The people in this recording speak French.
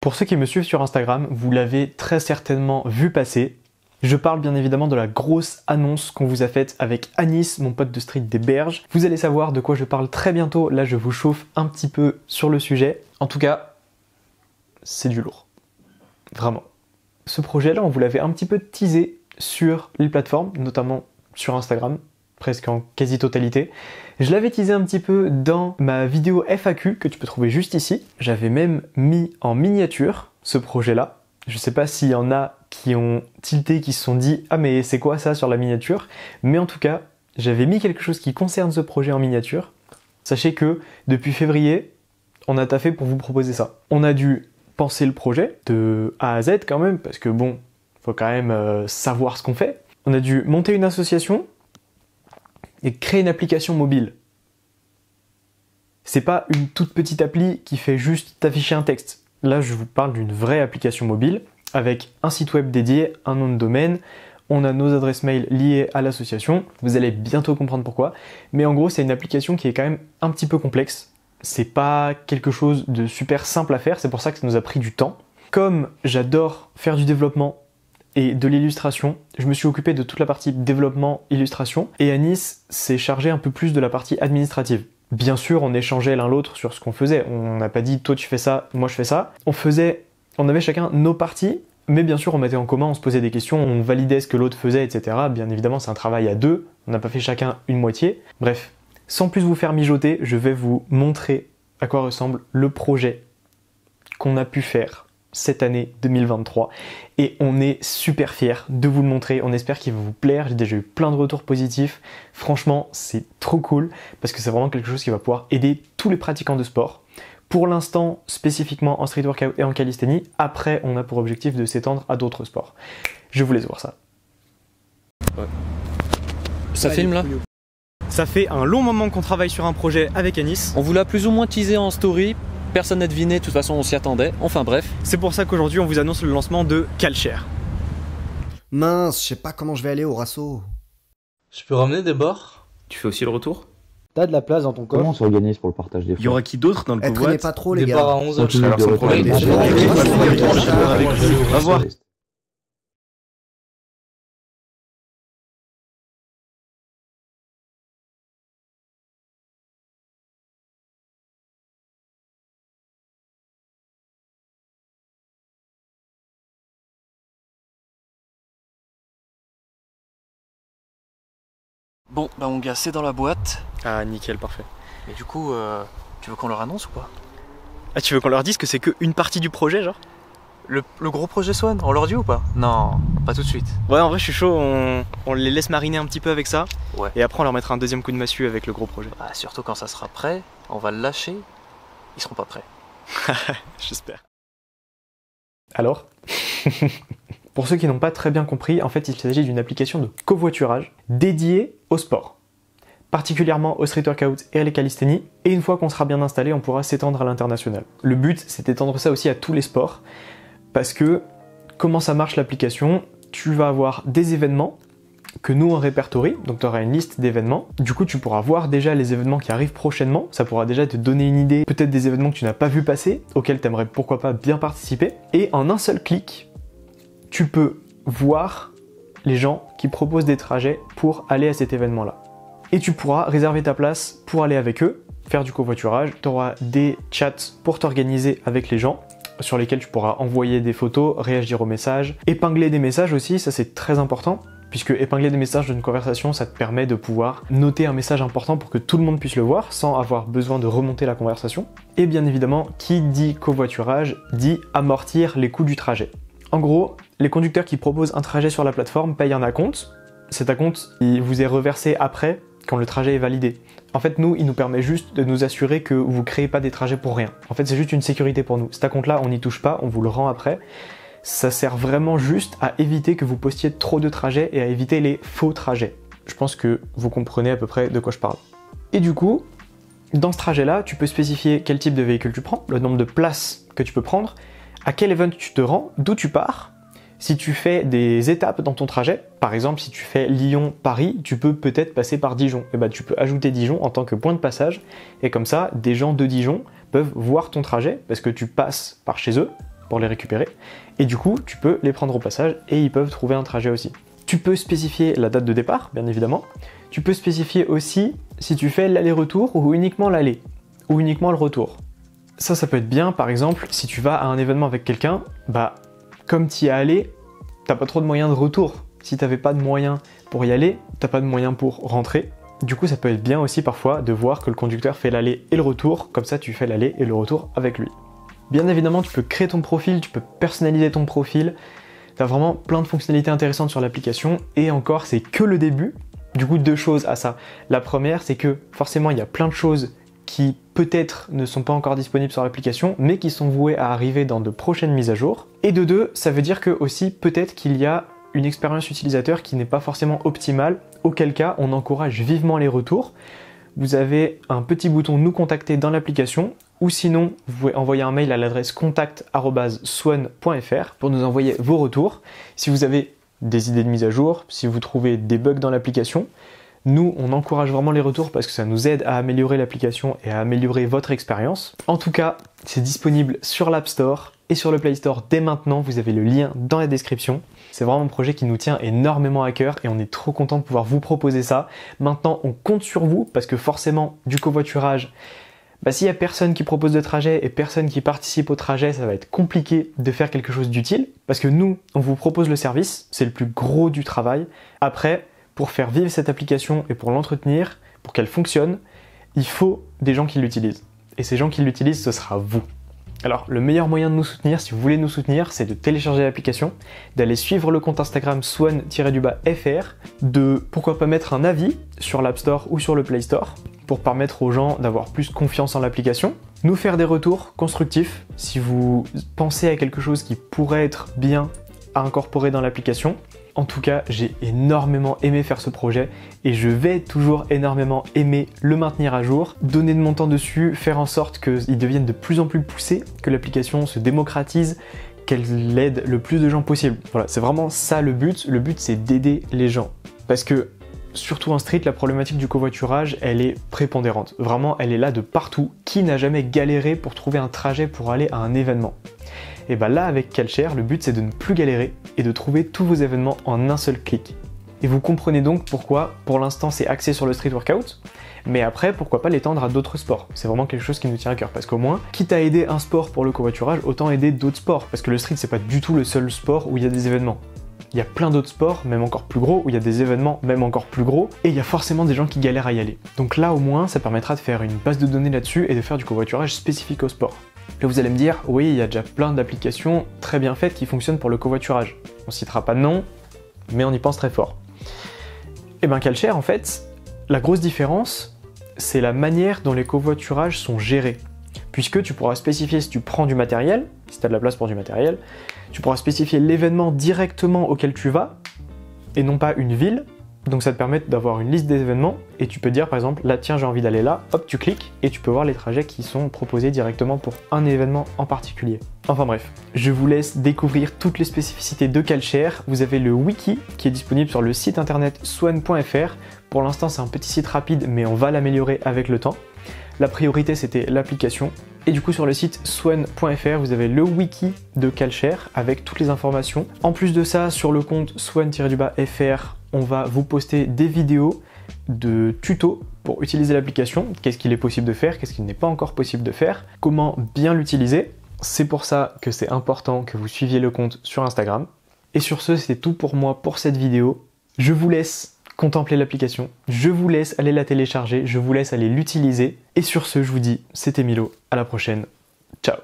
Pour ceux qui me suivent sur Instagram, vous l'avez très certainement vu passer. Je parle bien évidemment de la grosse annonce qu'on vous a faite avec Anis, mon pote de street des Berges. Vous allez savoir de quoi je parle très bientôt. Là, je vous chauffe un petit peu sur le sujet. En tout cas, c'est du lourd. Vraiment. Ce projet-là, on vous l'avait un petit peu teasé sur les plateformes, notamment sur Instagram, presque en quasi-totalité. Je l'avais teasé un petit peu dans ma vidéo FAQ que tu peux trouver juste ici. J'avais même mis en miniature ce projet-là. Je sais pas s'il y en a qui ont tilté, qui se sont dit « Ah mais c'est quoi ça sur la miniature ?» Mais en tout cas, j'avais mis quelque chose qui concerne ce projet en miniature. Sachez que depuis février, on a taffé pour vous proposer ça. On a dû penser le projet de A à Z quand même, parce que bon, faut quand même savoir ce qu'on fait. On a dû monter une association et créer une application mobile. C'est pas une toute petite appli qui fait juste t'afficher un texte. Là, je vous parle d'une vraie application mobile avec un site web dédié, un nom de domaine. On a nos adresses mail liées à l'association. Vous allez bientôt comprendre pourquoi. Mais en gros, c'est une application qui est quand même un petit peu complexe. C'est pas quelque chose de super simple à faire. C'est pour ça que ça nous a pris du temps. Comme j'adore faire du développement et de l'illustration, je me suis occupé de toute la partie développement, illustration. Et Anis s'est chargé un peu plus de la partie administrative. Bien sûr, on échangeait l'un l'autre sur ce qu'on faisait. On n'a pas dit « toi tu fais ça, moi je fais ça ». On avait chacun nos parties, mais bien sûr on mettait en commun, on se posait des questions, on validait ce que l'autre faisait, etc. Bien évidemment, c'est un travail à deux, on n'a pas fait chacun une moitié. Bref, sans plus vous faire mijoter, je vais vous montrer à quoi ressemble le projet qu'on a pu faire cette année 2023 et on est super fiers de vous le montrer. On espère qu'il va vous plaire. J'ai déjà eu plein de retours positifs. Franchement, c'est trop cool parce que c'est vraiment quelque chose qui va pouvoir aider tous les pratiquants de sport. Pour l'instant, spécifiquement en street workout et en calisthénie. Après, on a pour objectif de s'étendre à d'autres sports. Je vous laisse voir ça. Ouais. Ça filme là ? Ça fait un long moment qu'on travaille sur un projet avec Anis. On vous l'a plus ou moins teasé en story. Personne n'a deviné, de toute façon on s'y attendait, enfin bref. C'est pour ça qu'aujourd'hui on vous annonce le lancement de CalShare. Mince, je sais pas comment je vais aller au Rasso. Je peux ramener des bords? Tu fais aussi le retour? T'as de la place dans ton coffre? Comment on s'organise pour le partage des Il y aura qui d'autre dans le Traînez covoite? pas trop les Départ gars. à 11h. Continue Alors de sans retourner. problème. Au revoir. Bon, bah mon gars, c'est dans la boîte. Ah nickel, parfait. Mais du coup, tu veux qu'on leur annonce ou pas? Ah tu veux qu'on leur dise que c'est qu'une partie du projet genre? Le gros projet Swan, on leur dit ou pas? Non, pas tout de suite. Ouais en vrai je suis chaud, on les laisse mariner un petit peu avec ça. Ouais. Et après on leur mettra un deuxième coup de massue avec le gros projet. Bah, surtout quand ça sera prêt, on va le lâcher. Ils seront pas prêts. J'espère. Alors pour ceux qui n'ont pas très bien compris, en fait il s'agit d'une application de covoiturage dédiée au sport. Particulièrement au street workout et à la calisthénie, et une fois qu'on sera bien installé, on pourra s'étendre à l'international. Le but, c'est d'étendre ça aussi à tous les sports, parce que comment ça marche l'application? Tu vas avoir des événements que nous on répertorie, donc tu auras une liste d'événements. Du coup, tu pourras voir déjà les événements qui arrivent prochainement, ça pourra déjà te donner une idée, peut-être des événements que tu n'as pas vu passer, auxquels tu aimerais pourquoi pas bien participer, et en un seul clic, tu peux voir les gens qui proposent des trajets pour aller à cet événement-là. Et tu pourras réserver ta place pour aller avec eux, faire du covoiturage. Tu auras des chats pour t'organiser avec les gens, sur lesquels tu pourras envoyer des photos, réagir aux messages, épingler des messages aussi, ça c'est très important, puisque épingler des messages d'une conversation, ça te permet de pouvoir noter un message important pour que tout le monde puisse le voir, sans avoir besoin de remonter la conversation. Et bien évidemment, qui dit covoiturage, dit amortir les coûts du trajet. En gros, les conducteurs qui proposent un trajet sur la plateforme payent un acompte. Cet acompte, il vous est reversé après, quand le trajet est validé. En fait, nous, il nous permet juste de nous assurer que vous ne créez pas des trajets pour rien. En fait, c'est juste une sécurité pour nous. Cet acompte-là, on n'y touche pas, on vous le rend après. Ça sert vraiment juste à éviter que vous postiez trop de trajets et à éviter les faux trajets. Je pense que vous comprenez à peu près de quoi je parle. Et du coup, dans ce trajet-là, tu peux spécifier quel type de véhicule tu prends, le nombre de places que tu peux prendre, à quel event tu te rends, d'où tu pars. Si tu fais des étapes dans ton trajet, par exemple si tu fais Lyon-Paris, tu peux peut-être passer par Dijon. Et bah tu peux ajouter Dijon en tant que point de passage, et comme ça, des gens de Dijon peuvent voir ton trajet, parce que tu passes par chez eux, pour les récupérer. Et du coup, tu peux les prendre au passage et ils peuvent trouver un trajet aussi. Tu peux spécifier la date de départ, bien évidemment. Tu peux spécifier aussi si tu fais l'aller-retour ou uniquement l'aller, ou uniquement le retour. Ça peut être bien, par exemple, si tu vas à un événement avec quelqu'un, comme tu y es allé, t'as pas trop de moyens de retour. Si t'avais pas de moyens pour y aller, t'as pas de moyens pour rentrer. Du coup, ça peut être bien aussi parfois de voir que le conducteur fait l'aller et le retour, comme ça tu fais l'aller et le retour avec lui. Bien évidemment, tu peux créer ton profil, tu peux personnaliser ton profil. T'as vraiment plein de fonctionnalités intéressantes sur l'application, et encore, c'est que le début. Du coup, 2 choses à ça. La première, c'est que forcément, il y a plein de choses qui peut-être ne sont pas encore disponibles sur l'application, mais qui sont vouées à arriver dans de prochaines mises à jour. Et de 2, ça veut dire que aussi peut-être qu'il y a une expérience utilisateur qui n'est pas forcément optimale, auquel cas on encourage vivement les retours. Vous avez un petit bouton Nous contacter dans l'application, ou sinon vous pouvez envoyer un mail à l'adresse contact@swan.fr pour nous envoyer vos retours. Si vous avez des idées de mise à jour, si vous trouvez des bugs dans l'application, nous, on encourage vraiment les retours parce que ça nous aide à améliorer l'application et à améliorer votre expérience. En tout cas, c'est disponible sur l'App Store et sur le Play Store dès maintenant. Vous avez le lien dans la description. C'est vraiment un projet qui nous tient énormément à cœur et on est trop content de pouvoir vous proposer ça. Maintenant, on compte sur vous parce que forcément, du covoiturage, s'il n'y a personne qui propose de trajet et personne qui participe au trajet, ça va être compliqué de faire quelque chose d'utile parce que nous, on vous propose le service. C'est le plus gros du travail. Après, pour faire vivre cette application et pour l'entretenir, pour qu'elle fonctionne, il faut des gens qui l'utilisent. Et ces gens qui l'utilisent, ce sera vous. Alors, le meilleur moyen de nous soutenir, si vous voulez nous soutenir, c'est de télécharger l'application, d'aller suivre le compte Instagram swan-fr, de pourquoi pas mettre un avis sur l'App Store ou sur le Play Store, pour permettre aux gens d'avoir plus confiance en l'application, nous faire des retours constructifs, si vous pensez à quelque chose qui pourrait être bien à incorporer dans l'application. En tout cas, j'ai énormément aimé faire ce projet et je vais toujours énormément aimer le maintenir à jour, donner de mon temps dessus, faire en sorte qu'il devienne de plus en plus poussé, que l'application se démocratise, qu'elle aide le plus de gens possible. Voilà, c'est vraiment ça le but. Le but, c'est d'aider les gens. Parce que, surtout en street, la problématique du covoiturage, elle est prépondérante. Vraiment, elle est là de partout. Qui n'a jamais galéré pour trouver un trajet pour aller à un événement ? Et là, avec CalShare, le but c'est de ne plus galérer et de trouver tous vos événements en un seul clic. Et vous comprenez donc pourquoi, pour l'instant, c'est axé sur le street workout, mais après, pourquoi pas l'étendre à d'autres sports. C'est vraiment quelque chose qui nous tient à cœur, parce qu'au moins, quitte à aider un sport pour le covoiturage, autant aider d'autres sports, parce que le street, c'est pas du tout le seul sport où il y a des événements. Il y a plein d'autres sports, même encore plus gros, où il y a des événements, même encore plus gros, et il y a forcément des gens qui galèrent à y aller. Donc là, au moins, ça permettra de faire une base de données là-dessus et de faire du covoiturage spécifique au sport. Là, vous allez me dire, oui, il y a déjà plein d'applications très bien faites qui fonctionnent pour le covoiturage. On citera pas de nom, mais on y pense très fort. Et CalShare, en fait, la grosse différence, c'est la manière dont les covoiturages sont gérés. Puisque tu pourras spécifier si tu prends du matériel, si tu as de la place pour du matériel, tu pourras spécifier l'événement directement auquel tu vas, et non pas une ville. Donc ça te permet d'avoir une liste d'événements et tu peux dire par exemple là tiens j'ai envie d'aller là, hop tu cliques et tu peux voir les trajets qui sont proposés directement pour un événement en particulier. Enfin bref, je vous laisse découvrir toutes les spécificités de CalShare. Vous avez le wiki qui est disponible sur le site internet swan.fr. Pour l'instant c'est un petit site rapide mais on va l'améliorer avec le temps. La priorité c'était l'application. Et du coup sur le site swan.fr vous avez le wiki de CalShare avec toutes les informations. En plus de ça sur le compte swan-fr on va vous poster des vidéos de tutos pour utiliser l'application, qu'est-ce qu'il est possible de faire, qu'est-ce qu'il n'est pas encore possible de faire, comment bien l'utiliser. C'est pour ça que c'est important que vous suiviez le compte sur Instagram. Et sur ce, c'est tout pour moi pour cette vidéo. Je vous laisse contempler l'application, je vous laisse aller la télécharger, je vous laisse aller l'utiliser. Et sur ce, je vous dis, c'était Milo, à la prochaine, ciao.